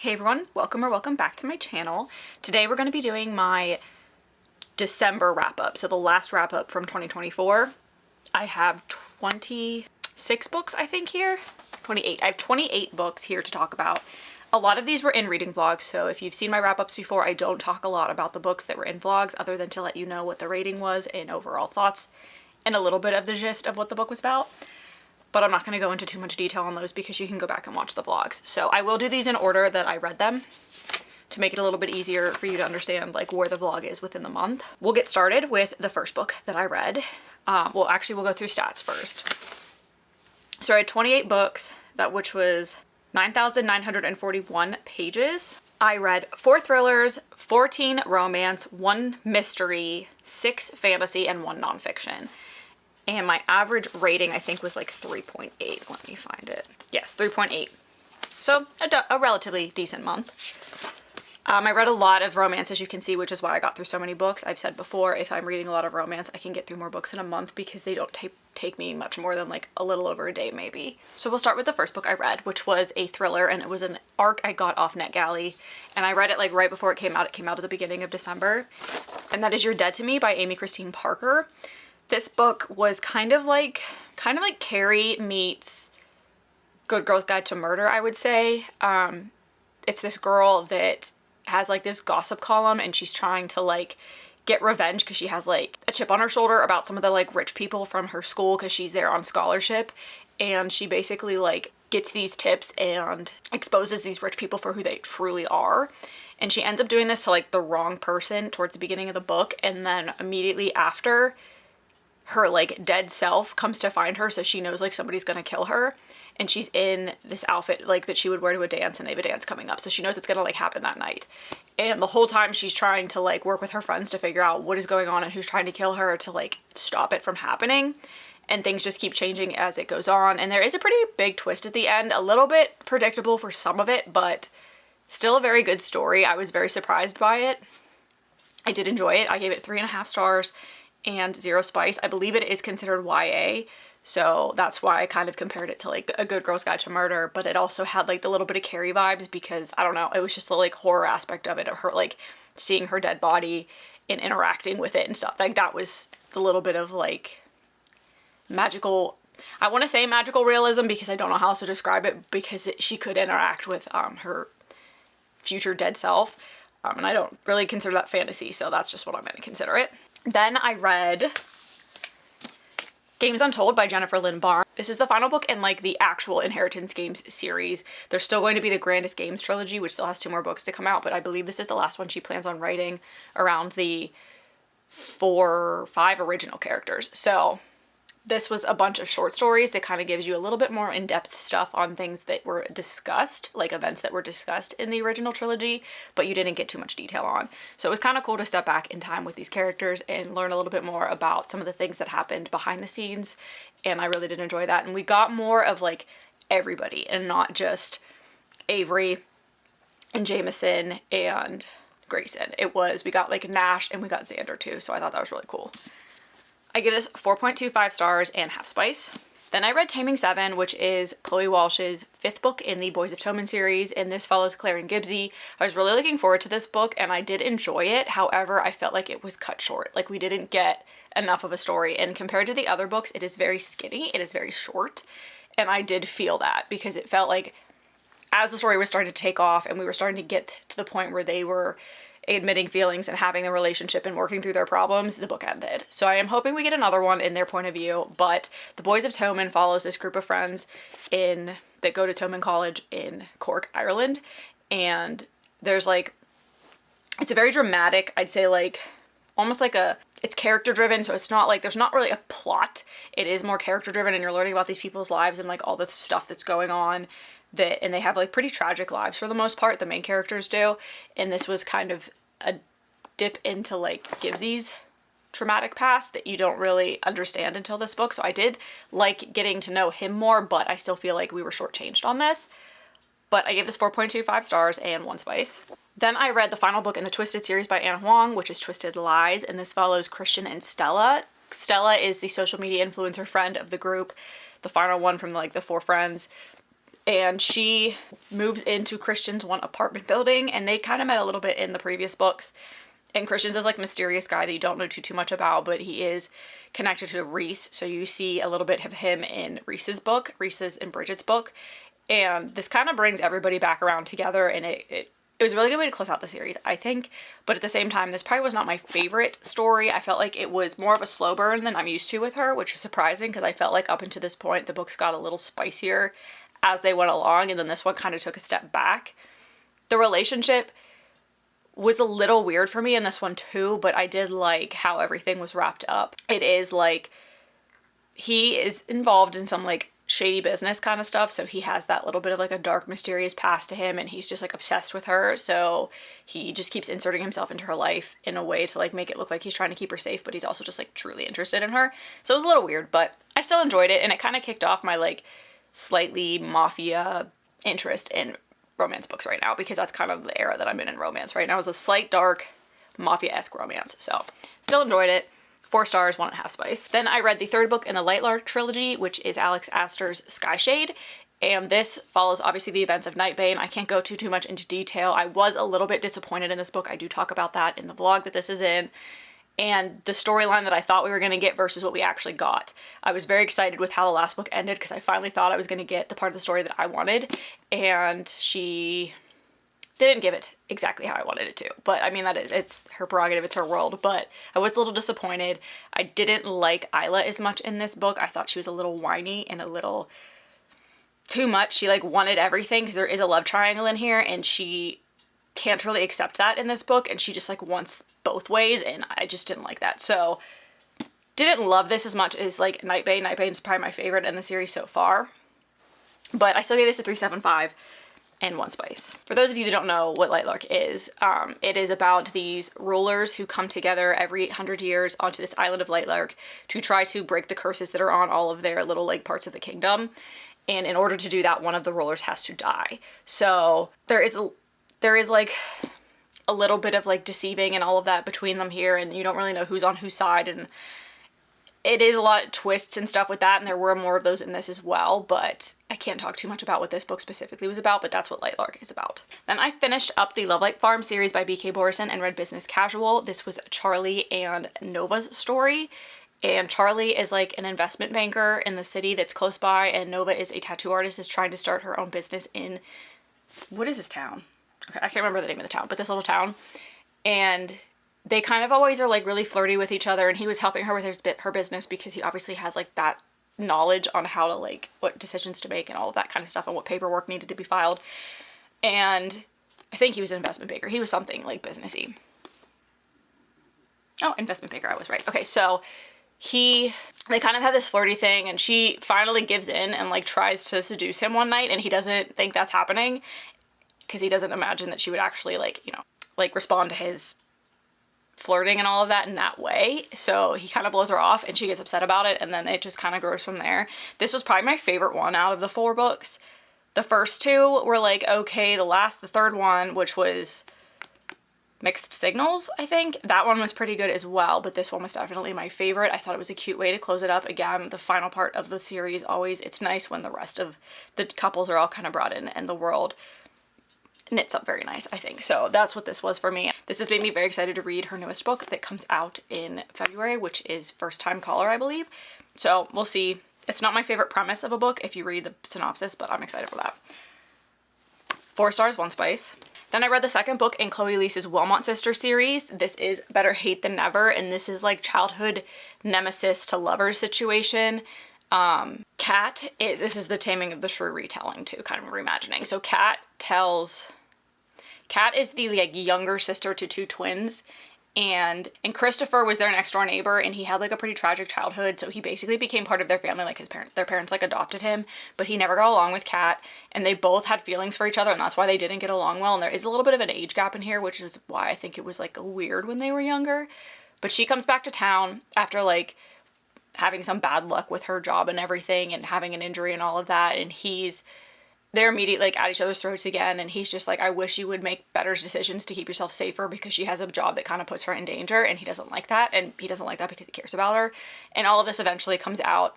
Hey everyone, welcome back to my channel. Today we're going to be doing my December wrap-up, so the last wrap-up from 2024. I have 26 books, I think, here. 28. I have 28 books here to talk about. A lot of these were in reading vlogs, so if you've seen my wrap-ups before, I don't talk a lot about the books that were in vlogs other than to let you know what the rating was and overall thoughts and a little bit of the gist of what the book was about. But I'm not going to go into too much detail on those because you can go back and watch the vlogs. So I will do these in order that I read them to make it a little bit easier for you to understand like where the vlog is within the month. We'll get started with the first book that I read. We'll go through stats first. So I had 28 books, which was 9,941 pages. I read 4 thrillers, 14 romance, 1 mystery, 6 fantasy, and 1 nonfiction. And my average rating, I think, was like 3.8. Let me find it. Yes, 3.8. So a relatively decent month. I read a lot of romance, as you can see, which is why I got through so many books. I've said before, if I'm reading a lot of romance, I can get through more books in a month because they don't take me much more than like a little over a day, maybe. So we'll start with the first book I read, which was a thriller, and it was an ARC I got off NetGalley. And I read it like right before it came out. It came out at the beginning of December. And that is You're Dead to Me by Amy Christine Parker. This book was kind of like Carrie meets Good Girl's Guide to Murder, I would say. It's this girl that has like this gossip column, and she's trying to like get revenge because she has like a chip on her shoulder about some of the like rich people from her school because she's there on scholarship. And she basically like gets these tips and exposes these rich people for who they truly are. And she ends up doing this to like the wrong person towards the beginning of the book, and then immediately after, her like dead self comes to find her, so she knows like somebody's gonna kill her, and she's in this outfit like that she would wear to a dance, and they have a dance coming up, so she knows it's gonna like happen that night. And the whole time she's trying to like work with her friends to figure out what is going on and who's trying to kill her to like stop it from happening. And things just keep changing as it goes on, and there is a pretty big twist at the end, a little bit predictable for some of it, but still a very good story. I was very surprised by it. I did enjoy it. I gave it 3.5 stars and 0 spice. I believe it is considered YA, so that's why I kind of compared it to like A Good Girl's Guide to Murder, but it also had like the little bit of Carrie vibes because, I don't know, it was just the like horror aspect of it, of her like seeing her dead body and interacting with it and stuff. Like that was the little bit of like magical, I want to say magical realism because I don't know how else to describe it, because she could interact with her future dead self, and I don't really consider that fantasy, so that's just what I'm going to consider it. Then I read Games Untold by Jennifer Lynn Barnes. This is the final book in like the actual Inheritance Games series. There's still going to be the Grandest Games trilogy, which still has 2 more books to come out, but I believe this is the last one she plans on writing around the 4 or 5 original characters. So this was a bunch of short stories that kind of gives you a little bit more in-depth stuff on things that were discussed, like events that were discussed in the original trilogy, but you didn't get too much detail on. So it was kind of cool to step back in time with these characters and learn a little bit more about some of the things that happened behind the scenes, and I really did enjoy that. And we got more of like everybody and not just Avery and Jameson and Grayson. We got like Nash and we got Xander too, so I thought that was really cool. I give this 4.25 stars and half spice. Then I read Taming 7, which is Chloe Walsh's 5th book in the Boys of Tommen series, and this follows Claire and Gibbsy. I was really looking forward to this book, and I did enjoy it. However, I felt like it was cut short. Like, we didn't get enough of a story, and compared to the other books, it is very skinny, it is very short, and I did feel that because it felt like as the story was starting to take off and we were starting to get to the point where they were admitting feelings and having a relationship and working through their problems, the book ended. So I am hoping we get another one in their point of view, but The Boys of Tommen follows this group of friends that go to Tommen College in Cork, Ireland, and there's like, it's a very dramatic, I'd say like, almost like it's character driven, so it's not like, there's not really a plot. It is more character driven, and you're learning about these people's lives and like all the stuff that's going on. And they have like pretty tragic lives for the most part, the main characters do, and this was kind of a dip into like Gibbsy's traumatic past that you don't really understand until this book. So I did like getting to know him more, but I still feel like we were shortchanged on this. But I gave this 4.25 stars and 1 spice. Then I read the final book in the Twisted series by Anna Huang, which is Twisted Lies, and this follows Christian and Stella. Stella is the social media influencer friend of the group, the final one from like the 4 friends. and she moves into Christian's one apartment building, and they kind of met a little bit in the previous books. And Christian's this like mysterious guy that you don't know too much about, but he is connected to Reese, so you see a little bit of him in Reese's and Bridget's book, and this kind of brings everybody back around together, and it was a really good way to close out the series, I think. But at the same time, this probably was not my favorite story. I felt like it was more of a slow burn than I'm used to with her, which is surprising because I felt like up until this point the books got a little spicier as they went along, and then this one kind of took a step back. The relationship was a little weird for me in this one too, but I did like how everything was wrapped up. It is like he is involved in some like shady business kind of stuff, so he has that little bit of like a dark, mysterious past to him, and he's just like obsessed with her, so he just keeps inserting himself into her life in a way to like make it look like he's trying to keep her safe, but he's also just like truly interested in her. So it was a little weird, but I still enjoyed it, and it kind of kicked off my like slightly mafia interest in romance books right now, because that's kind of the era that I'm in romance right now, is a slight dark mafia-esque romance. So still enjoyed it. 4 stars, 1.5 spice. Then I read the third book in the Lightlark trilogy, which is Alex Astor's Skyshade, and this follows obviously the events of Nightbane. I can't go too much into detail. I was a little bit disappointed in this book. I do talk about that in the vlog that this is in, and the storyline that I thought we were going to get versus what we actually got. I was very excited with how the last book ended because I finally thought I was going to get the part of the story that I wanted, and she didn't give it exactly how I wanted it to. But I mean, it's her prerogative, it's her world, but I was a little disappointed. I didn't like Isla as much in this book. I thought she was a little whiny and a little too much. She like wanted everything because there is a love triangle in here, and she can't really accept that in this book, and she just like wants both ways, and I just didn't like that. So didn't love this as much as like Nightbane. Nightbane's probably my favorite in the series so far, but I still gave this a 3.75 and 1 spice. For those of you that don't know what Lightlark is, it is about these rulers who come together every 100 years onto this island of Lightlark to try to break the curses that are on all of their little like parts of the kingdom. And in order to do that, one of the rulers has to die. So there is like a little bit of like deceiving and all of that between them here, and you don't really know who's on whose side, and it is a lot of twists and stuff with that, and there were more of those in this as well, but I can't talk too much about what this book specifically was about, but that's what Lightlark is about. Then I finished up the Lovelight Farm series by B.K. Borison and read Business Casual. This was Charlie and Nova's story, and Charlie is like an investment banker in the city that's close by, and Nova is a tattoo artist that's trying to start her own business in, what is this town? Okay, I can't remember the name of the town, but this little town, and they kind of always are like really flirty with each other, and he was helping her with her business because he obviously has like that knowledge on how to like what decisions to make and all of that kind of stuff and what paperwork needed to be filed. And I think he was an investment banker. He was something like businessy. Oh, investment banker, I was right. Okay, so they kind of have this flirty thing, and she finally gives in and like tries to seduce him one night, and he doesn't think that's happening because he doesn't imagine that she would actually like, you know, like respond to his flirting and all of that in that way. So he kind of blows her off, and she gets upset about it, and then it just kind of grows from there. This was probably my favorite one out of the 4 books. The first 2 were like okay. The third one, which was Mixed Signals, I think, that one was pretty good as well, but this one was definitely my favorite. I thought it was a cute way to close it up. Again, the final part of the series, always, it's nice when the rest of the couples are all kind of brought in and the world knits up very nice, I think. So that's what this was for me. This has made me very excited to read her newest book that comes out in February, which is First Time Caller, I believe. So we'll see. It's not my favorite premise of a book if you read the synopsis, but I'm excited for that. 4 stars, 1 spice. Then I read the second book in Chloe Lisa's Wilmot Sister series. This is Better Hate Than Never, and this is like childhood nemesis to lover situation. This is the Taming of the Shrew retelling too, kind of reimagining. So Kat is the like younger sister to 2 twins, and Christopher was their next door neighbor, and he had like a pretty tragic childhood, so he basically became part of their family. Like their parents like adopted him, but he never got along with Kat, and they both had feelings for each other, and that's why they didn't get along well. And there is a little bit of an age gap in here, which is why I think it was like weird when they were younger. But she comes back to town after like having some bad luck with her job and everything, and having an injury and all of that, and they're immediately like at each other's throats again, and he's just like, I wish you would make better decisions to keep yourself safer, because she has a job that kind of puts her in danger, and he doesn't like that, and he doesn't like that because he cares about her. And all of this eventually comes out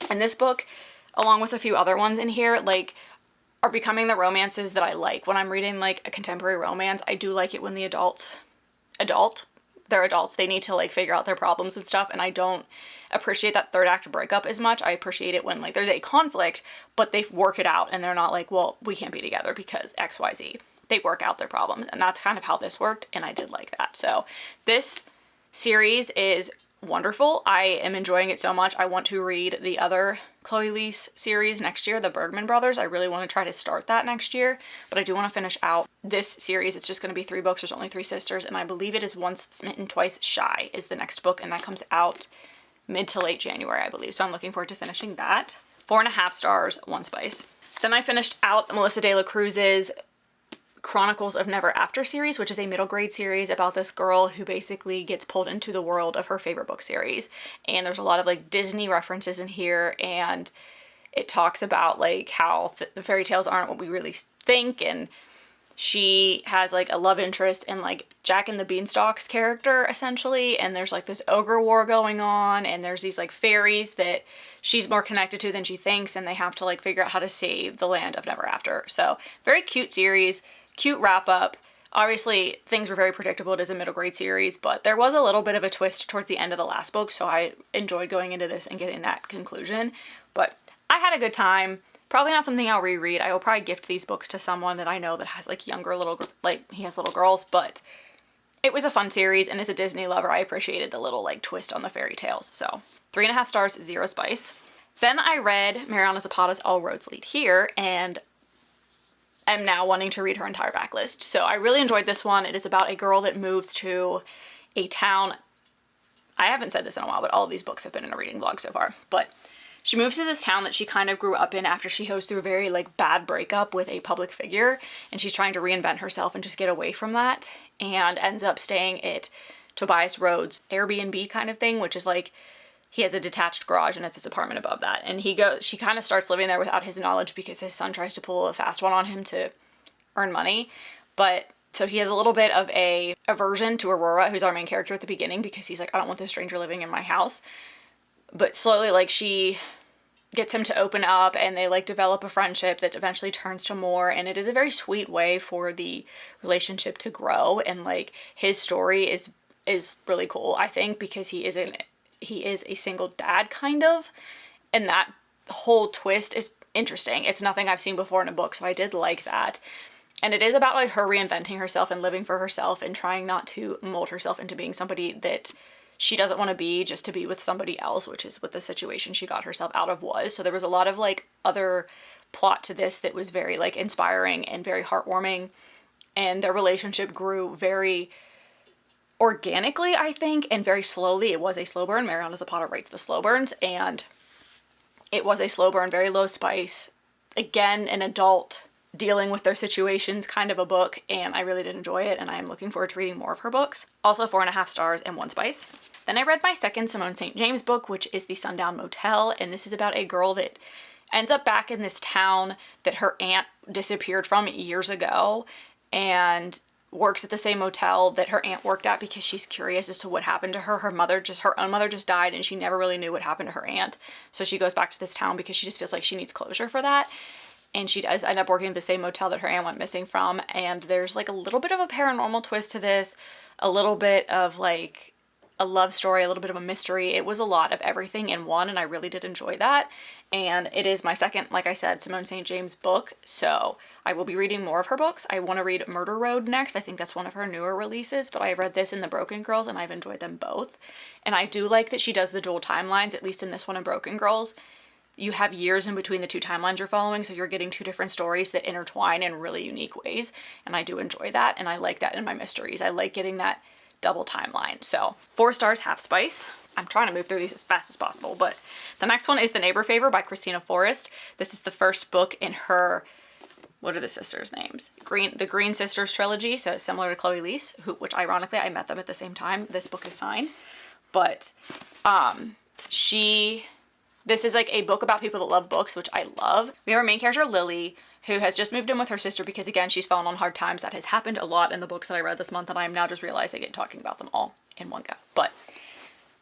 in this book, along with a few other ones in here. Like, are becoming the romances that I like. When I'm reading like a contemporary romance, I do like it when the they're adults, they need to like figure out their problems and stuff, and I don't appreciate that third act breakup as much. I appreciate it when like there's a conflict, but they work it out and they're not like, well, we can't be together because XYZ. They work out their problems, and that's kind of how this worked, and I did like that. So this series is wonderful. I am enjoying it so much. I want to read the other Chloe Lease series next year, the Bergman Brothers. I really want to try to start that next year, but I do want to finish out this series. It's just going to be 3 books. There's only 3 sisters, and I believe it is Once Smitten, Twice Shy is the next book, and that comes out mid to late January, I believe. So I'm looking forward to finishing that. 4.5 stars, 1 spice. Then I finished out Melissa De La Cruz's Chronicles of Never After series, which is a middle grade series about this girl who basically gets pulled into the world of her favorite book series. And there's a lot of like Disney references in here, and it talks about like how the fairy tales aren't what we really think, and she has like a love interest in like Jack and the Beanstalk's character essentially, and there's like this ogre war going on, and there's these like fairies that she's more connected to than she thinks, and they have to like figure out how to save the land of Never After. So very cute series. Cute wrap up. Obviously, things were very predictable. It is a middle grade series, but there was a little bit of a twist towards the end of the last book, so I enjoyed going into this and getting that conclusion. But I had a good time. Probably not something I'll reread. I will probably gift these books to someone that I know that has like younger he has little girls, but it was a fun series, and as a Disney lover, I appreciated the little like twist on the fairy tales. So 3.5 stars, 0 spice. Then I read Mariana Zapata's All Roads Lead Here, and I'm now wanting to read her entire backlist. So I really enjoyed this one. It is about a girl that moves to a town. I haven't said this in a while, but all of these books have been in a reading vlog so far. But she moves to this town that she kind of grew up in after she goes through a very like bad breakup with a public figure, and she's trying to reinvent herself and just get away from that, and ends up staying at Tobias Rhodes' Airbnb kind of thing, which is like, he has a detached garage and it's his apartment above that. And she kind of starts living there without his knowledge because his son tries to pull a fast one on him to earn money. But so he has a little bit of a aversion to Aurora, who's our main character at the beginning, because he's like, I don't want this stranger living in my house. But slowly, like, she gets him to open up, and they like develop a friendship that eventually turns to more. And it is a very sweet way for the relationship to grow. And like, his story is really cool, I think, because he is a single dad kind of, and that whole twist is interesting. It's nothing I've seen before in a book, so I did like that. And it is about like her reinventing herself and living for herself and trying not to mold herself into being somebody that she doesn't want to be just to be with somebody else, which is what the situation she got herself out of was. So there was a lot of like other plot to this that was very like inspiring and very heartwarming, and their relationship grew very organically, I think, and very slowly. It was a slow burn. Mariana Zapata writes the slow burns, and it was a slow burn, very low spice. Again, an adult dealing with their situations kind of a book, and I really did enjoy it, and I am looking forward to reading more of her books. Also 4.5 stars and 1 spice. Then I read my second Simone St. James book, which is the Sundown Motel, and this is about a girl that ends up back in this town that her aunt disappeared from years ago, and works at the same motel that her aunt worked at because she's curious as to what happened to her. Her own mother just died, and she never really knew what happened to her aunt. So she goes back to this town because she just feels like she needs closure for that. And she does end up working at the same motel that her aunt went missing from. And there's like a little bit of a paranormal twist to this, a little bit of like a love story, a little bit of a mystery. It was a lot of everything in one, and I really did enjoy that. And it is my second, like I said, Simone St. James book, so I will be reading more of her books. I want to read Murder Road next. I think that's one of her newer releases, but I read this in The Broken Girls, and I've enjoyed them both. And I do like that she does the dual timelines, at least in this one in Broken Girls. You have years in between the 2 timelines you're following, so you're getting 2 different stories that intertwine in really unique ways, and I do enjoy that, and I like that in my mysteries. I like getting that double timeline. So 4 stars, half spice. I'm trying to move through these as fast as possible, but the next one is The Neighbor Favor by Christina Forrest. This is the first book in her, what are the sisters' names? The Green Sisters trilogy, so it's similar to Chloe Lease, which ironically I met them at the same time this book is signed. But this is like a book about people that love books, which I love. We have our main character, Lily, who has just moved in with her sister because, again, she's fallen on hard times. That has happened a lot in the books that I read this month, and I am now just realizing it, talking about them all in one go. But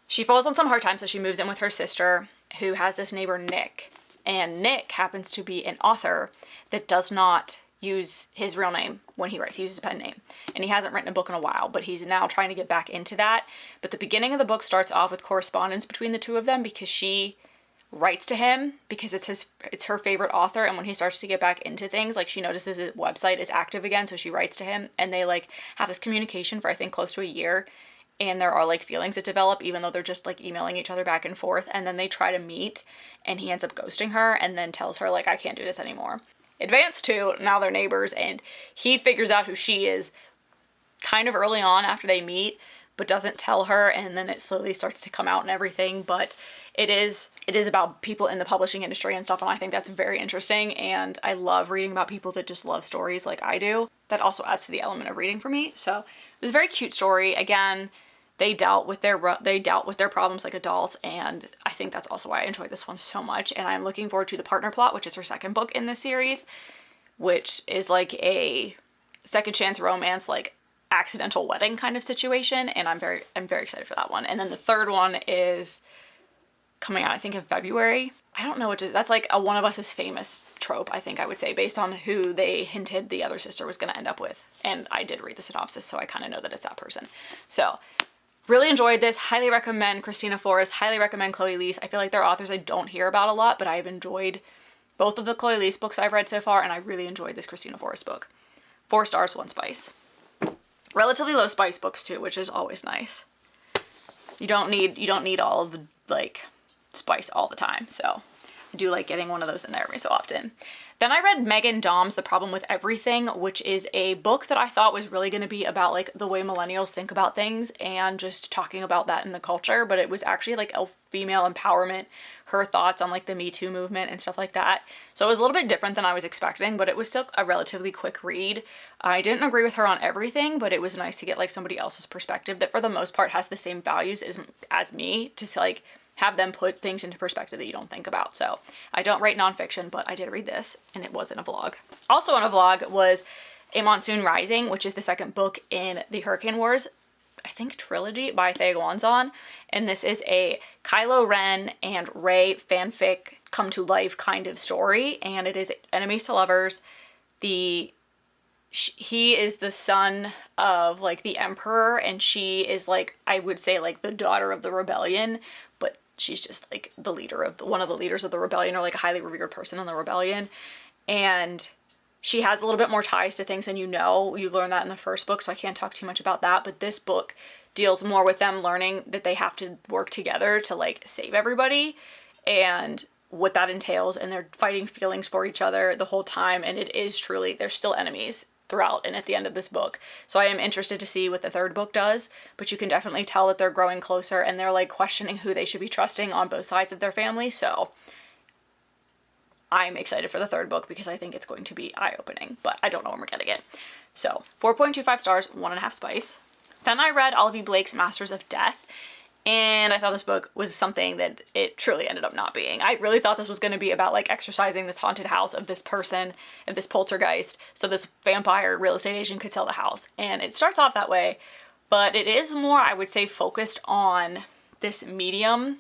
she falls on some hard times, so she moves in with her sister, who has this neighbor, Nick. And Nick happens to be an author that does not use his real name when he writes. He uses a pen name. And he hasn't written a book in a while, but he's now trying to get back into that. But the beginning of the book starts off with correspondence between the two of them because she writes to him because it's her favorite author, and when he starts to get back into things, like she notices his website is active again, so she writes to him, and they like have this communication for I think close to a year, and there are like feelings that develop even though they're just like emailing each other back and forth, and then they try to meet and he ends up ghosting her and then tells her like, I can't do this anymore. Advance to now they're neighbors, and he figures out who she is kind of early on after they meet, but doesn't tell her, and then it slowly starts to come out and everything. But it is about people in the publishing industry and stuff, and I think that's very interesting, and I love reading about people that just love stories like I do. That also adds to the element of reading for me. So it was a very cute story. Again, they dealt with their problems like adults, and I think that's also why I enjoyed this one so much. And I'm looking forward to The Partner Plot, which is her second book in this series, which is like a second chance romance, like accidental wedding kind of situation, and I'm very excited for that one. And then the third one is coming out I think in February. I don't know what to, that's like a One of Us is Famous trope, I think I would say, based on who they hinted the other sister was going to end up with. And I did read the synopsis, so I kind of know that it's that person. So really enjoyed this. Highly recommend Christina Forrest. Highly recommend Chloe Leese. I feel like they're authors I don't hear about a lot, but I've enjoyed both of the Chloe Leese books I've read so far, and I really enjoyed this Christina Forrest book. 4 stars, 1 spice. Relatively low spice books too, which is always nice. You don't need all of the like spice all the time, so I do like getting one of those in there every so often. Then I read Megan Dom's The Problem with Everything, which is a book that I thought was really going to be about like the way millennials think about things and just talking about that in the culture, but it was actually like a female empowerment, her thoughts on like the Me Too movement and stuff like that. So it was a little bit different than I was expecting, but it was still a relatively quick read. I didn't agree with her on everything, but it was nice to get like somebody else's perspective that for the most part has the same values as me, to like have them put things into perspective that you don't think about. So I don't write nonfiction, but I did read this, and it was in a vlog. Also in a vlog was A Monsoon Rising, which is the second book in the Hurricane Wars, I think, trilogy by Thea Guanzon. And this is a Kylo Ren and Rey fanfic come to life kind of story, and it is enemies to lovers. He is the son of like the emperor, and she is like, I would say like the daughter of the rebellion, but she's just like the leader of one of the leaders of the rebellion, or like a highly revered person in the rebellion. And she has a little bit more ties to things than you know. You learn that in the first book, so I can't talk too much about that. But this book deals more with them learning that they have to work together to like save everybody, and what that entails, and they're fighting feelings for each other the whole time. And it is truly, they're still enemies throughout and at the end of this book. So I am interested to see what the third book does, but you can definitely tell that they're growing closer, and they're like questioning who they should be trusting on both sides of their family. So I'm excited for the third book because I think it's going to be eye-opening, but I don't know when we're getting it. So 4.25 stars, 1.5 spice. Then I read Olivia Blake's Masters of Death, and I thought this book was something that it truly ended up not being. I really thought this was going to be about like exorcising this haunted house of this person, of this poltergeist, so this vampire real estate agent could sell the house. And it starts off that way, but it is more, I would say, focused on this medium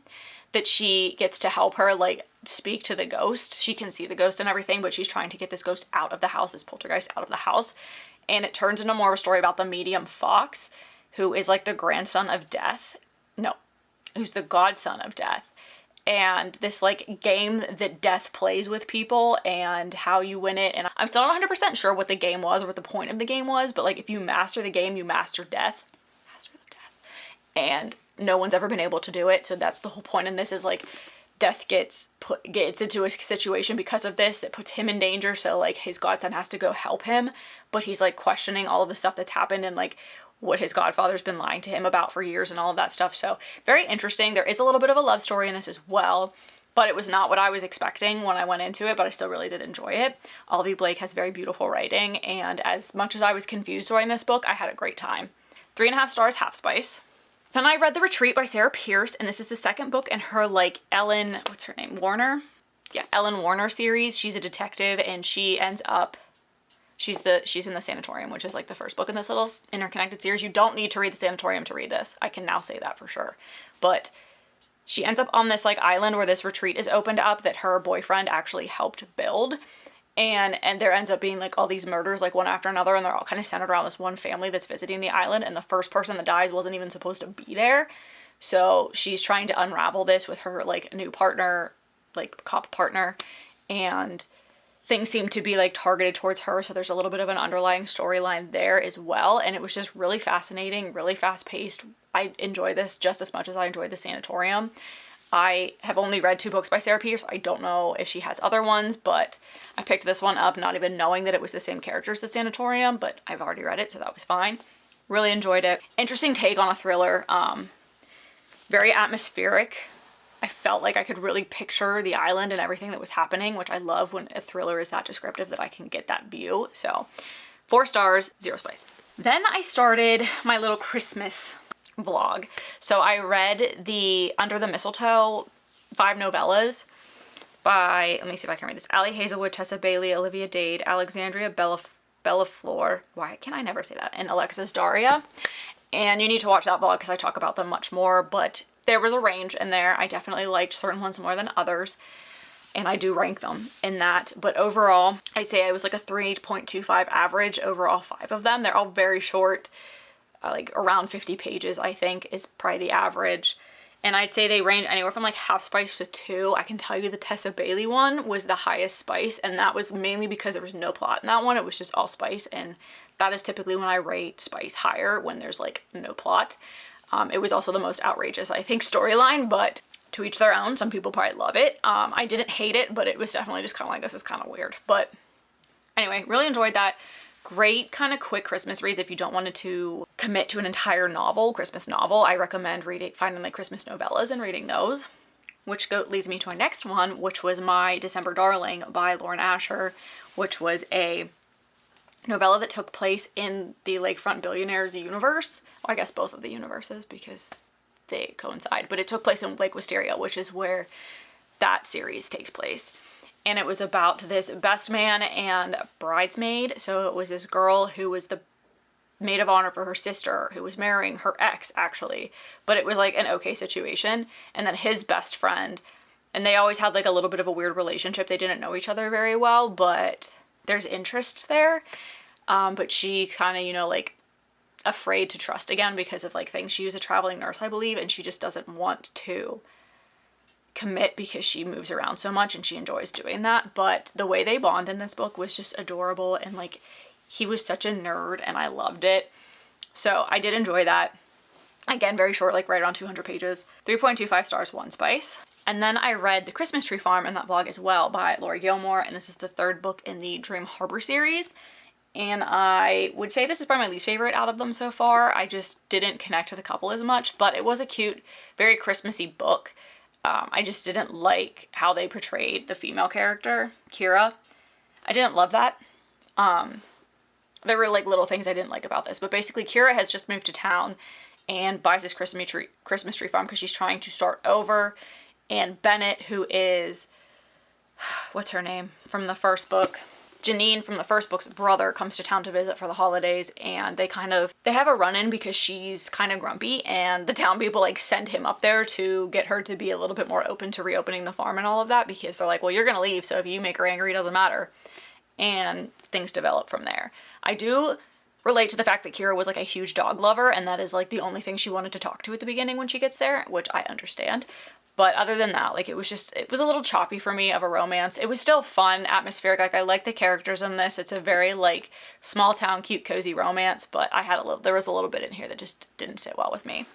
that she gets to help her like speak to the ghost. She can see the ghost and everything, but she's trying to get this ghost out of the house, this poltergeist out of the house. And it turns into more of a story about the medium Fox, who is like the grandson of Death. No, who's the godson of Death, and this like game that Death plays with people and how you win it. And I'm still not 100% sure what the game was or what the point of the game was, but like if you master the game, you master death. Master of Death. And no one's ever been able to do it, so that's the whole point in this, is like Death gets into a situation because of this that puts him in danger, so like his godson has to go help him, but he's like questioning all of the stuff that's happened and like what his godfather's been lying to him about for years and all of that stuff. So very interesting. There is a little bit of a love story in this as well, but it was not what I was expecting when I went into it, but I still really did enjoy it. Olivia Blake has very beautiful writing, and as much as I was confused during this book, I had a great time. 3.5 stars, half spice. Then I read The Retreat by Sarah Pierce, and this is the second book in her like Ellen, what's her name, Warner? Yeah, Ellen Warner series. She's a detective, and she ends up, she's in the sanatorium, which is like the first book in this little interconnected series. You don't need to read the sanatorium to read this. I can now say that for sure. But she ends up on this like island where this retreat is opened up that her boyfriend actually helped build. And there ends up being like all these murders, like one after another, and they're all kind of centered around this one family that's visiting the island, and the first person that dies wasn't even supposed to be there. So she's trying to unravel this with her like new partner, like cop partner, and things seem to be like targeted towards her, so there's a little bit of an underlying storyline there as well. And it was just really fascinating, really fast paced. I enjoy this just as much as I enjoyed The Sanatorium. I have only read 2 books by Sarah Pierce. I don't know if she has other ones, but I picked this one up not even knowing that it was the same character as The Sanatorium, but I've already read it, so that was fine. Really enjoyed it. Interesting take on a thriller. Very atmospheric. I felt like I could really picture the island and everything that was happening, which I love when a thriller is that descriptive that I can get that view. So 4 stars, 0 spice. Then I started my little Christmas vlog. So I read the Under the Mistletoe 5 novellas by, let me see if I can read this, Ali Hazelwood, Tessa Bailey, Olivia Dade, Alexandria Bellafleur, why can I never say that, and Alexis Daria. And you need to watch that vlog because I talk about them much more, but there was a range in there. I definitely liked certain ones more than others, and I do rank them in that. But overall, I say I was like a 3.25 average over all 5 of them. They're all very short, like around 50 pages, I think, is probably the average. And I'd say they range anywhere from like half spice to 2. I can tell you the Tessa Bailey one was the highest spice, and that was mainly because there was no plot in that one. It was just all spice, and that is typically when I rate spice higher, when there's like no plot. It was also the most outrageous, I think, storyline, but to each their own. Some people probably love it. I didn't hate it, but it was definitely just kind of like, this is kind of weird. But anyway, really enjoyed that. Great kind of quick Christmas reads if you don't want to commit to an entire novel, Christmas novel. I recommend finding like Christmas novellas and reading those, which leads me to my next one, which was My December Darling by Lauren Asher, which was a novella that took place in the Lakefront Billionaires universe. Well, I guess both of the universes because they coincide, but it took place in Lake Wisteria, which is where that series takes place. And it was about this best man and bridesmaid. So it was this girl who was the maid of honor for her sister, who was marrying her ex, actually. But it was like an okay situation. And then his best friend, and they always had like a little bit of a weird relationship. They didn't know each other very well, but there's interest there. But she kind of, you know, like afraid to trust again because of like things. She was a traveling nurse, I believe, and she just doesn't want to commit because she moves around so much and she enjoys doing that. But the way they bond in this book was just adorable, and like he was such a nerd and I loved it. So I did enjoy that. Again, very short, like right around 200 pages. 3.25 stars, 1 spice. And then I read The Christmas Tree Farm in that vlog as well by Laura Gilmore, and this is the 3rd book in the Dream Harbor series. And I would say this is probably my least favorite out of them so far. I just didn't connect to the couple as much, but it was a cute, very Christmassy book. I just didn't like how they portrayed the female character, Kira. I didn't love that. There were like little things I didn't like about this, but basically Kira has just moved to town and buys this Christmas tree farm because she's trying to start over. And Bennett, who is, what's her name from the first book? Janine from the first book's brother comes to town to visit for the holidays, and they have a run-in because she's kind of grumpy, and the town people like send him up there to get her to be a little bit more open to reopening the farm and all of that, because they're like, well, you're gonna leave, so if you make her angry, it doesn't matter. And things develop from there. I do relate to the fact that Kira was like a huge dog lover, and that is like the only thing she wanted to talk to at the beginning when she gets there, which I understand. But other than that, like it was a little choppy for me of a romance. It was still fun, atmospheric. Like I like the characters in this. It's a very like small town, cute, cozy romance, but there was a little bit in here that just didn't sit well with me.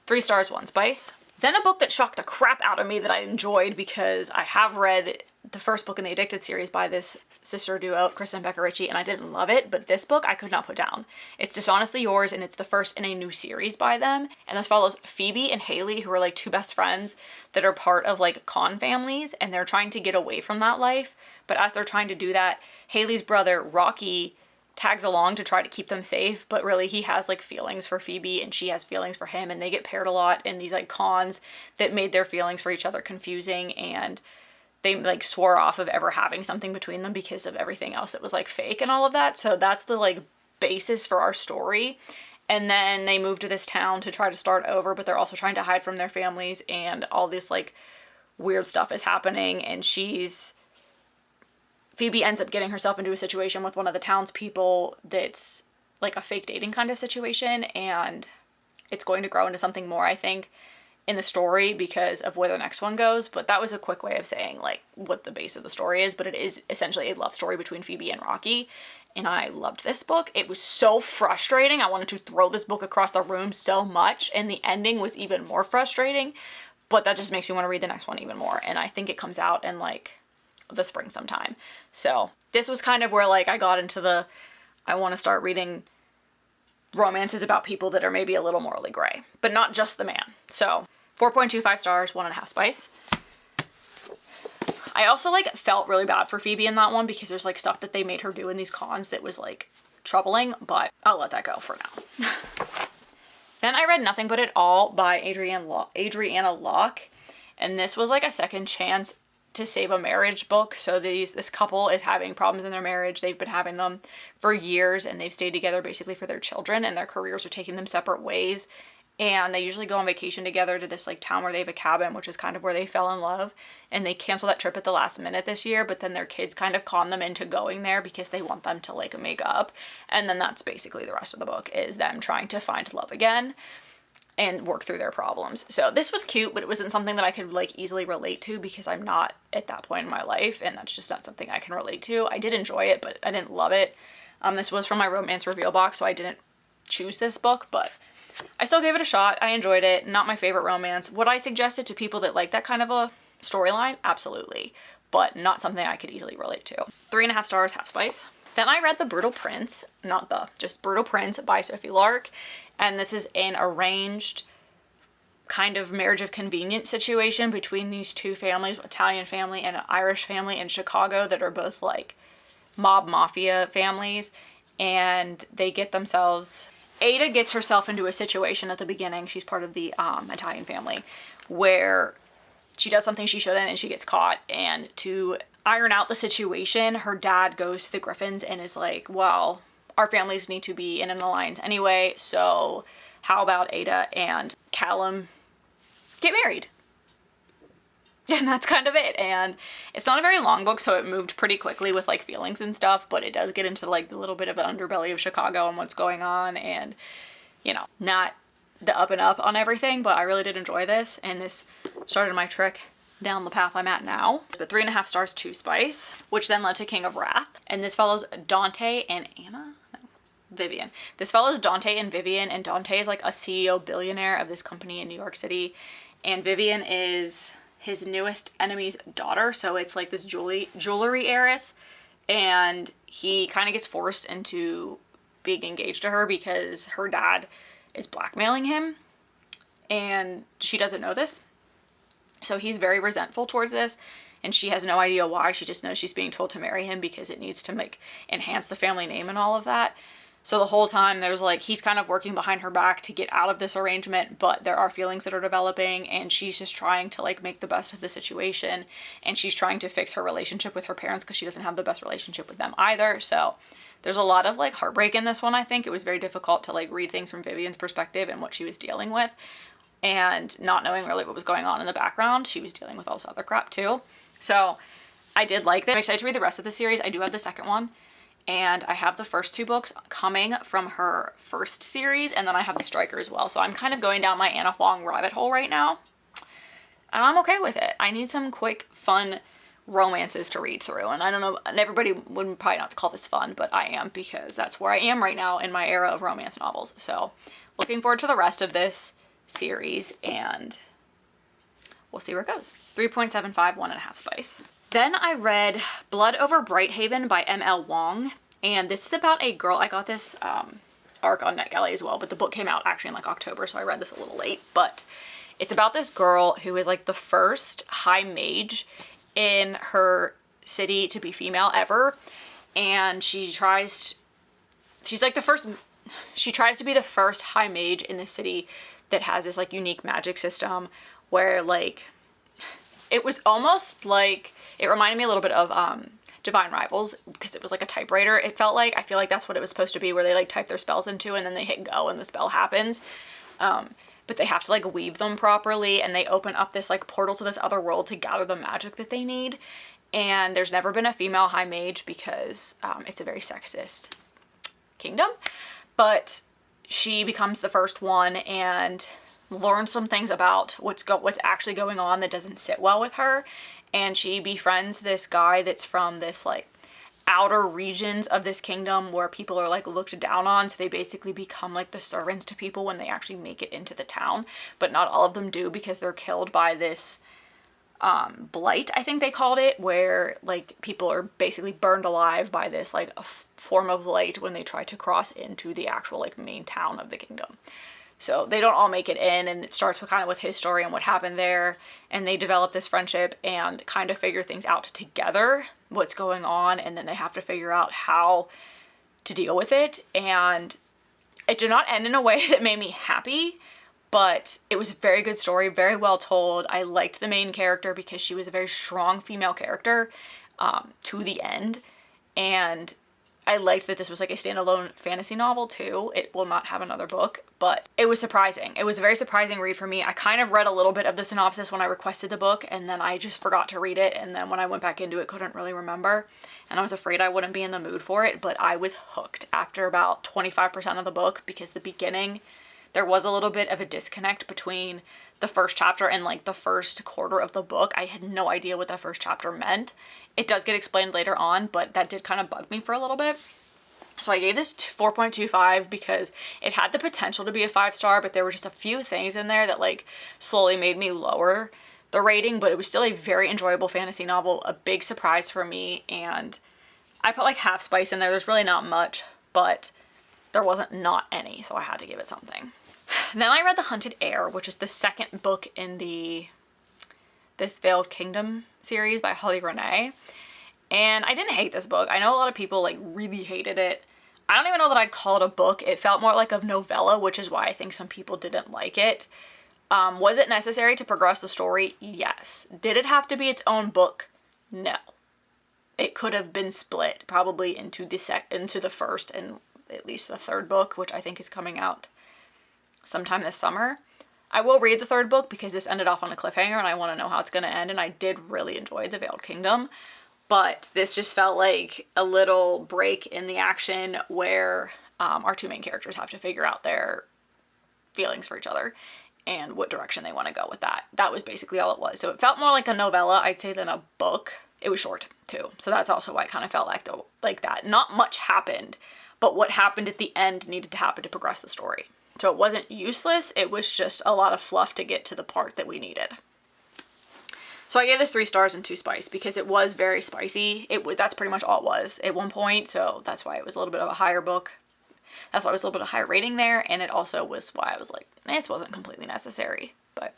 3 stars, 1 spice. Then a book that shocked the crap out of me that I enjoyed, because I have read the first book in the Addicted series by this sister duo, Kristen Becker Ritchie, and I didn't love it, but this book I could not put down. It's Dishonestly Yours, and it's the first in a new series by them, and this follows Phoebe and Haley, who are like 2 best friends that are part of like con families, and they're trying to get away from that life. But as they're trying to do that, Haley's brother Rocky tags along to try to keep them safe, but really he has like feelings for Phoebe and she has feelings for him, and they get paired a lot in these like cons that made their feelings for each other confusing, and they like swore off of ever having something between them because of everything else that was like fake and all of that. So that's the like basis for our story. And then they move to this town to try to start over, but they're also trying to hide from their families, and all this like weird stuff is happening, and she's Phoebe ends up getting herself into a situation with one of the townspeople that's like a fake dating kind of situation, and it's going to grow into something more, I think, in the story because of where the next one goes. But that was a quick way of saying like what the base of the story is, but it is essentially a love story between Phoebe and Rocky, and I loved this book. It was so frustrating. I wanted to throw this book across the room so much, and the ending was even more frustrating, but that just makes me want to read the next one even more, and I think it comes out in like the spring sometime. So this was kind of where like I got into the, I want to start reading romances about people that are maybe a little morally gray, but not just the man. So 4.25 stars, 1.5 spice. I also like felt really bad for Phoebe in that one because there's like stuff that they made her do in these cons that was like troubling, but I'll let that go for now. Then I read Nothing But It All by Adriana Locke, and this was like a second chance to save a marriage book. So this couple is having problems in their marriage. They've been having them for years, and they've stayed together basically for their children, and their careers are taking them separate ways. And they usually go on vacation together to this like town where they have a cabin, which is kind of where they fell in love. And they cancel that trip at the last minute this year, but then their kids kind of con them into going there because they want them to like make up. And then that's basically the rest of the book, is them trying to find love again and work through their problems. So this was cute, but it wasn't something that I could like easily relate to because I'm not at that point in my life, and that's just not something I can relate to. I did enjoy it, but I didn't love it. This was from my romance reveal box, so I didn't choose this book, but I still gave it a shot. I enjoyed it. Not my favorite romance. Would I suggest it to people that like that kind of a storyline? Absolutely, but not something I could easily relate to. 3.5 stars, half spice. Then I read The Brutal Prince, just Brutal Prince by Sophie Lark. And this is an arranged kind of marriage of convenience situation between these two families, Italian family and an Irish family in Chicago, that are both like mob mafia families. And they get themselves, Ada gets herself into a situation at the beginning, she's part of the Italian family, where she does something she shouldn't and she gets caught. And to iron out the situation, her dad goes to the Griffins and is like, well, our families need to be in an alliance anyway, so how about Ada and Callum get married? And that's kind of it. And it's not a very long book, so it moved pretty quickly with like feelings and stuff, but it does get into like the little bit of the underbelly of Chicago and what's going on, and you know, not the up and up on everything, but I really did enjoy this, and this started my trek down the path I'm at now. But 3.5 stars, 2 spice, which then led to King of Wrath. And this follows Dante and Vivian. This follows Dante and Vivian, and Dante is like a CEO billionaire of this company in New York City, and Vivian is his newest enemy's daughter, so it's like this jewelry heiress, and he kind of gets forced into being engaged to her because her dad is blackmailing him, and she doesn't know this, so he's very resentful towards this, and she has no idea why. She just knows she's being told to marry him because it needs to like enhance the family name and all of that. So the whole time there's like, he's kind of working behind her back to get out of this arrangement, but there are feelings that are developing, and she's just trying to like make the best of the situation, and she's trying to fix her relationship with her parents because she doesn't have the best relationship with them either. So there's a lot of like heartbreak in this one. I think it was very difficult to like read things from Vivian's perspective and what she was dealing with, and not knowing really what was going on in the background. She was dealing with all this other crap too. So I did like that. I'm excited to read the rest of the series. I do have the second one, and I have the first 2 books coming from her first series, and then I have the Striker as well. So I'm kind of going down my Anna Huang rabbit hole right now, and I'm okay with it. I need some quick, fun romances to read through, and I don't know, and everybody would probably not call this fun, but I am, because that's where I am right now in my era of romance novels. So looking forward to the rest of this series, and we'll see where it goes. 3.75, 1.5 spice. Then I read Blood Over Brighthaven by M.L. Wong, and this is about a girl. I got this arc on NetGalley as well, but the book came out actually in like October, so I read this a little late. But it's about this girl who is like the first high mage in her city to be female ever, and she tries to be the first high mage in the city that has this like unique magic system where like, it was almost like, it reminded me a little bit of Divine Rivals, because it was like a typewriter. It felt like, I feel like that's what it was supposed to be, where they like type their spells into and then they hit go and the spell happens. But they have to like weave them properly, and they open up this like portal to this other world to gather the magic that they need. and there's never been a female high mage because it's a very sexist kingdom. But she becomes the first one and learns some things about what's actually going on that doesn't sit well with her. And she befriends this guy that's from this like outer regions of this kingdom where people are like looked down on, so they basically become like the servants to people when they actually make it into the town, but not all of them do because they're killed by this blight, I think they called it, where like people are basically burned alive by this like a form of light when they try to cross into the actual like main town of the kingdom. So they don't all make it in, and it starts with kind of with his story and what happened there, and they develop this friendship and kind of figure things out together, what's going on, and then they have to figure out how to deal with it. And it did not end in a way that made me happy, but it was a very good story, very well told. I liked the main character because she was a very strong female character to the end, and I liked that this was like a standalone fantasy novel too. It will not have another book, but it was surprising. It was a very surprising read for me. I kind of read a little bit of the synopsis when I requested the book, and then I just forgot to read it, and then when I went back into it, couldn't really remember, and I was afraid I wouldn't be in the mood for it, but I was hooked after about 25% of the book, because the beginning, there was a little bit of a disconnect between the first chapter and like the first quarter of the book. I had no idea what that first chapter meant. It does get explained later on, but that did kind of bug me for a little bit. So I gave this 4.25 because it had the potential to be a 5-star, but there were just a few things in there that like slowly made me lower the rating, but it was still a very enjoyable fantasy novel, a big surprise for me, and I put like half spice in there. There's really not much, but there wasn't not any, so I had to give it something. Then I read The Hunted Heir, which is the second book in this Veiled Kingdom series by Holly Renee. And I didn't hate this book. I know a lot of people like really hated it. I don't even know that I'd call it a book. It felt more like a novella, which is why I think some people didn't like it. Was it necessary to progress the story? Yes. Did it have to be its own book? No. It could have been split probably into the first and at least the third book, which I think is coming out sometime this summer. I will read the third book because this ended off on a cliffhanger and I want to know how it's going to end, and I did really enjoy The Veiled Kingdom, but this just felt like a little break in the action where our two main characters have to figure out their feelings for each other and what direction they want to go with that. That was basically all it was. So it felt more like a novella, I'd say, than a book. It was short too, so that's also why I kind of felt like that. Not much happened, but what happened at the end needed to happen to progress the story. So it wasn't useless, it was just a lot of fluff to get to the part that we needed. So I gave this 3 stars and 2 spice because it was very spicy. That's pretty much all it was at one point, so that's why it was a little bit of a higher book. That's why it was a little bit of a higher rating there, and it also was why I was like, this wasn't completely necessary, but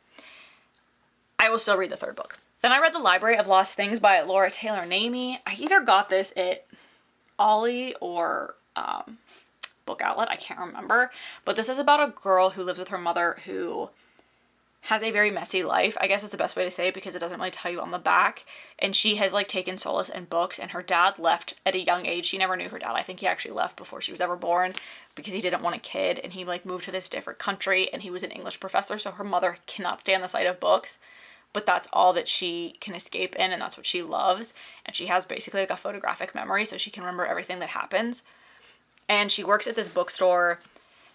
I will still read the third book. Then I read The Library of Lost Things by Laura Taylor Namey. I either got this at Ollie or Book Outlet, I can't remember, but this is about a girl who lives with her mother who has a very messy life. I guess it's the best way to say it because it doesn't really tell you on the back, and she has like taken solace in books, and her dad left at a young age. She never knew her dad. I think he actually left before she was ever born because he didn't want a kid, and he like moved to this different country, and he was an English professor, so her mother cannot stand the sight of books, but that's all that she can escape in, and that's what she loves, and she has basically like a photographic memory, so she can remember everything that happens. And she works at this bookstore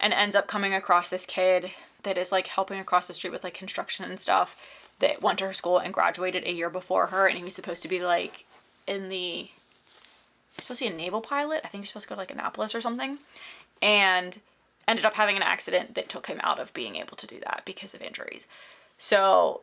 and ends up coming across this kid that is like helping across the street with like construction and stuff that went to her school and graduated a year before her, and he was supposed to be like he's supposed to be a naval pilot. I think he was supposed to go to like Annapolis or something, and ended up having an accident that took him out of being able to do that because of injuries. So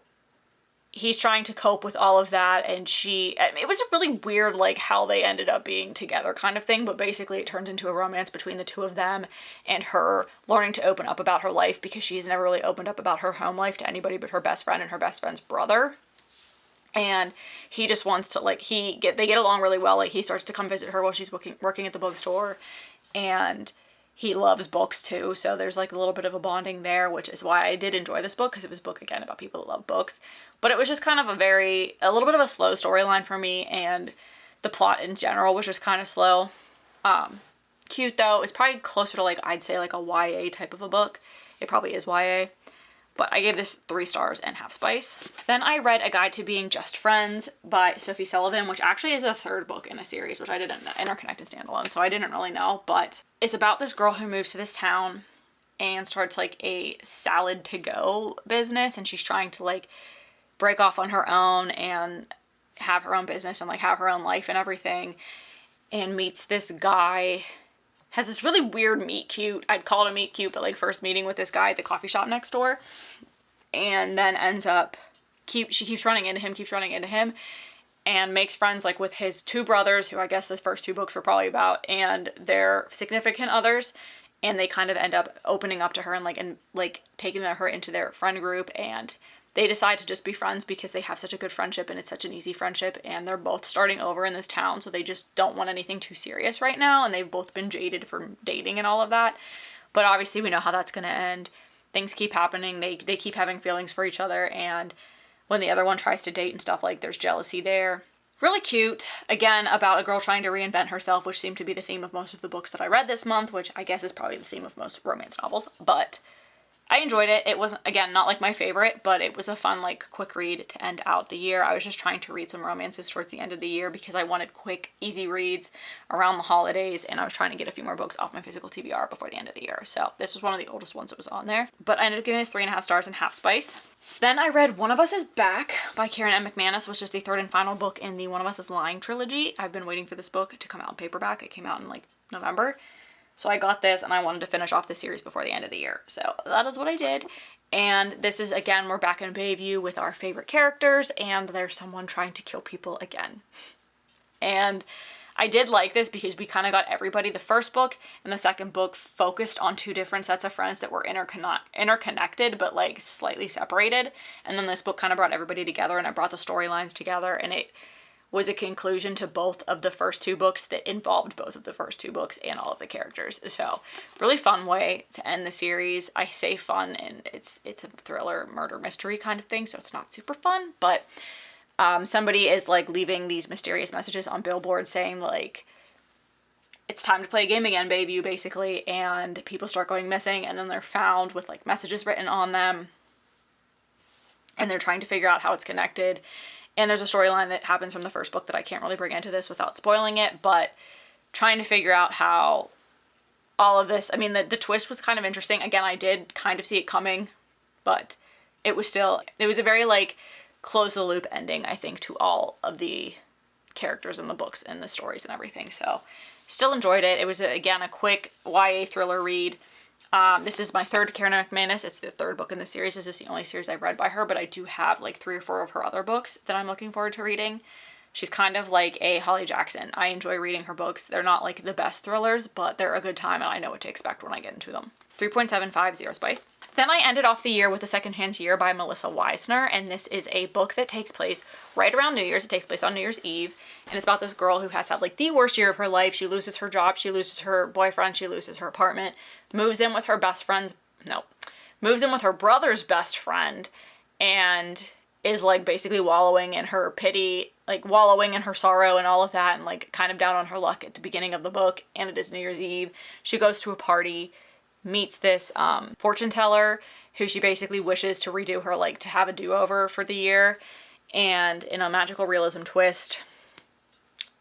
he's trying to cope with all of that, and it was a really weird like how they ended up being together kind of thing, but basically it turned into a romance between the two of them and her learning to open up about her life because she's never really opened up about her home life to anybody but her best friend and her best friend's brother. And he just wants to like they get along really well. Like he starts to come visit her while she's working at the bookstore, and he loves books too, so there's like a little bit of a bonding there, which is why I did enjoy this book, because it was a book, again, about people that love books. But it was just kind of a little bit of a slow storyline for me, and the plot in general was just kind of slow. Cute though. It's probably closer to like, I'd say like a YA type of a book. It probably is YA. but I gave this 3 stars and half spice. Then I read A Guide to Being Just Friends by Sophie Sullivan, which actually is the 3rd book in a series, which I didn't know, interconnected standalone, so I didn't really know, but it's about this girl who moves to this town and starts like a salad to go business, and she's trying to like break off on her own and have her own business and like have her own life and everything, and meets this guy, has this really weird meet cute, I'd call it a meet cute, but like first meeting with this guy at the coffee shop next door, and then ends up, she keeps running into him, and makes friends like with his 2 brothers, who I guess the first 2 books were probably about, and their significant others, and they kind of end up opening up to her and like taking her into their friend group, and they decide to just be friends because they have such a good friendship and it's such an easy friendship, and they're both starting over in this town, so they just don't want anything too serious right now, and they've both been jaded from dating and all of that. But obviously we know how that's going to end. Things keep happening. They keep having feelings for each other, and when the other one tries to date and stuff, like there's jealousy there. Really cute. Again, about a girl trying to reinvent herself, which seemed to be the theme of most of the books that I read this month, which I guess is probably the theme of most romance novels, but I enjoyed it. It wasn't, again, not like my favorite, but it was a fun, like, quick read to end out the year. I was just trying to read some romances towards the end of the year because I wanted quick, easy reads around the holidays, and I was trying to get a few more books off my physical TBR before the end of the year. So this was one of the oldest ones that was on there, but I ended up giving this 3.5 stars and half spice. Then I read One of Uss Back by Karen M. McManus, which is the 3rd and final book in the One of Us is Lying trilogy. I've been waiting for this book to come out in paperback. It came out in like November. So I got this, and I wanted to finish off the series before the end of the year. So that is what I did. And this is, again, we're back in Bayview with our favorite characters, and there's someone trying to kill people again. And I did like this because we kind of got everybody. The first book and the second book focused on 2 different sets of friends that were interconnected, but like slightly separated. And then this book kind of brought everybody together, and it brought the storylines together, and it was a conclusion to both of the first 2 books that involved both of the first 2 books and all of the characters. So really fun way to end the series. I say fun, and it's a thriller murder mystery kind of thing, so it's not super fun, but somebody is like leaving these mysterious messages on billboards saying like, it's time to play a game again, Bayview, basically, and people start going missing, and then they're found with like messages written on them, and they're trying to figure out how it's connected. And there's a storyline that happens from the first book that I can't really bring into this without spoiling it, but trying to figure out how all of this, I mean, the twist was kind of interesting. Again, I did kind of see it coming, but it was a very like close the loop ending, I think, to all of the characters in the books and the stories and everything. So still enjoyed it. It was, again, a quick YA thriller read. This is my 3rd Karen McManus. It's the 3rd book in the series. This is the only series I've read by her, but I do have like 3 or 4 of her other books that I'm looking forward to reading. She's kind of like a Holly Jackson. I enjoy reading her books. They're not like the best thrillers, but they're a good time, and I know what to expect when I get into them. 3.75, 0 spice. Then I ended off the year with A Second Chance Year by Melissa Weisner, and this is a book that takes place right around New Year's. It takes place on New Year's Eve, and it's about this girl who has had like the worst year of her life. She loses her job, she loses her boyfriend, she loses her apartment, moves in with her brother's best friend, and is like basically wallowing in her pity, like wallowing in her sorrow and all of that, and like kind of down on her luck at the beginning of the book. And it is New Year's Eve. She goes to a party, meets this fortune teller who she basically wishes to redo her, like to have a do-over for the year. And in a magical realism twist,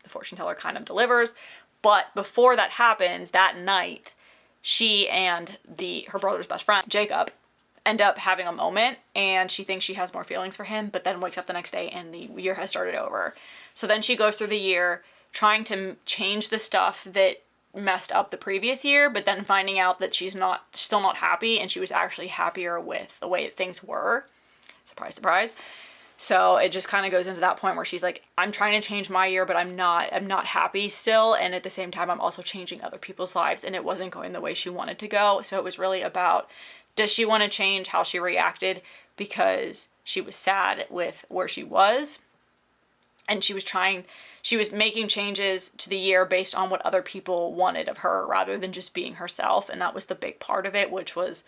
the fortune teller kind of delivers. But before that happens, that night, she and her brother's best friend, Jacob, end up having a moment, and she thinks she has more feelings for him, but then wakes up the next day and the year has started over. So then she goes through the year trying to change the stuff that messed up the previous year, but then finding out that she's still not happy, and she was actually happier with the way that things were. Surprise, surprise. So it just kind of goes into that point where she's like, I'm trying to change my year, but I'm not happy still. And at the same time, I'm also changing other people's lives, and it wasn't going the way she wanted to go. So it was really about, does she want to change how she reacted because she was sad with where she was? And she was making changes to the year based on what other people wanted of her rather than just being herself. And that was the big part of it, which was,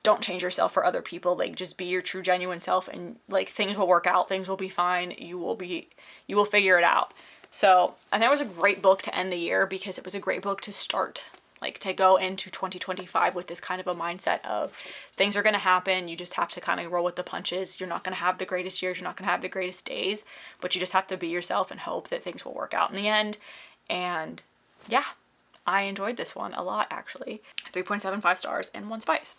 don't change yourself for other people. Like, just be your true, genuine self, and like things will work out. Things will be fine. You will figure it out. So, and that was a great book to end the year because it was a great book to start Like, to go into 2025 with this kind of a mindset of things are going to happen. You just have to kind of roll with the punches. You're not going to have the greatest years. You're not going to have the greatest days, but you just have to be yourself and hope that things will work out in the end. And yeah, I enjoyed this one a lot, actually. 3.75 stars and 1 spice.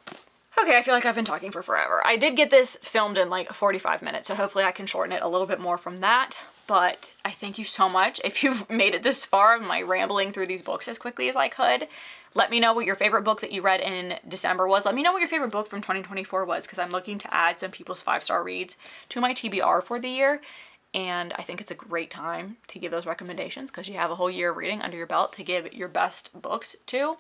Okay, I feel like I've been talking for forever. I did get this filmed in like 45 minutes, so hopefully I can shorten it a little bit more from that. But I thank you so much. If you've made it this far of my rambling through these books as quickly as I could, let me know what your favorite book that you read in December was. Let me know what your favorite book from 2024 was, because I'm looking to add some people's 5-star reads to my TBR for the year. And I think it's a great time to give those recommendations because you have a whole year of reading under your belt to give your best books to.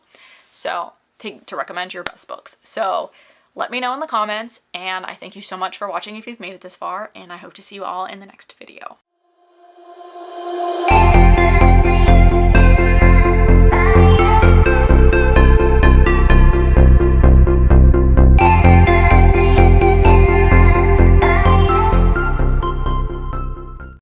So, to recommend your best books. So, let me know in the comments, and I thank you so much for watching if you've made it this far, and I hope to see you all in the next video.